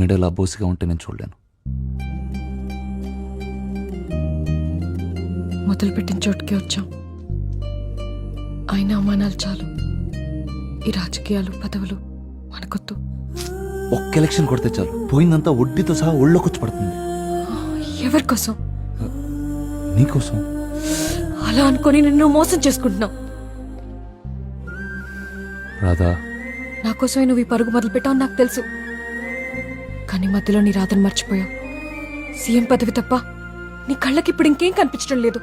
మెడలా బోసిగా ఉంటే నేను చూడలేను. మొదలుపెట్టిన చోటుకే వచ్చాం. అయినా అవమానాలు చాలు. ఈ రాజకీయాలు పదవులు మనకొద్దు. ఒక్క ఎలక్షన్ కొడితే చాలు, పోయిందంతా వడ్డీతో సహా ఒళ్ళోకొచ్చి పడుతుంది. ఎవరి కోసం? నీకోసం. అలా అనుకొని నిన్ను మోసం చేసుకుంటున్నావు. రాధా, నా కోసమే నువ్వు ఈ పరుగు మొదలు పెట్టావు నాకు తెలుసు. కానీ మధ్యలో నీ రాధను మర్చిపోయావు. సీఎం పదవి తప్ప నీ కళ్ళకి ఇప్పుడు ఇంకేం కనిపించడం లేదు.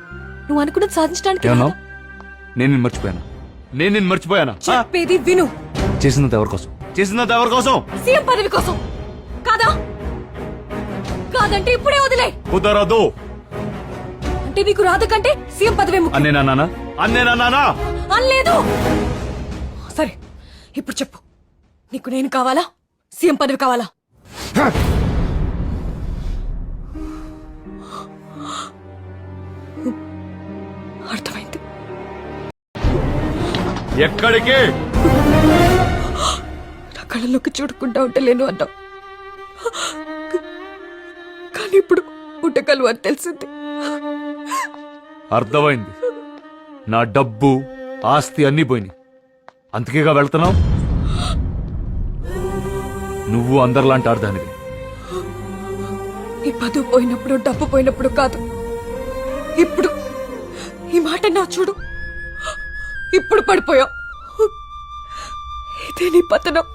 నువ్వు అనుకున్నది సాధించడానికి ఏమన్నావు? నేను నిన్ను మర్చిపోయానా? చెప్పేది విను. చేసినంత ఎవరి కోసం? సీఎం పదవి కోసం కాదా? కాదంటే ఇప్పుడే వదిలే. కుదరదు. అంటే నీకు రాధ కంటే సీఎం పదవి అనలేదు. సరే, ఇప్పుడు చెప్పు. నీకు నేను కావాలా, సీఎం పదవి కావాలా? అర్థమైంది. ఎక్కడికి? నా కళ్ళలోకి చూడకుండా ఉండలేను అన్నావు. కానీ ఇప్పుడు ఉండగలవు అని తెలిసింది. అర్థమైంది. నా డబ్బు ఆస్తి అన్నీ పోయినాయి, అందుకేగా వెళ్తున్నావు. నువ్వు అందరిలాంటి అర్థానివి. నీ పదవి పోయినప్పుడు డబ్బు పోయినప్పుడు కాదు, ఇప్పుడు. ఈ మాట నా చూడు, ఇప్పుడు పడిపోయావు. ఇదే నీ పతనం.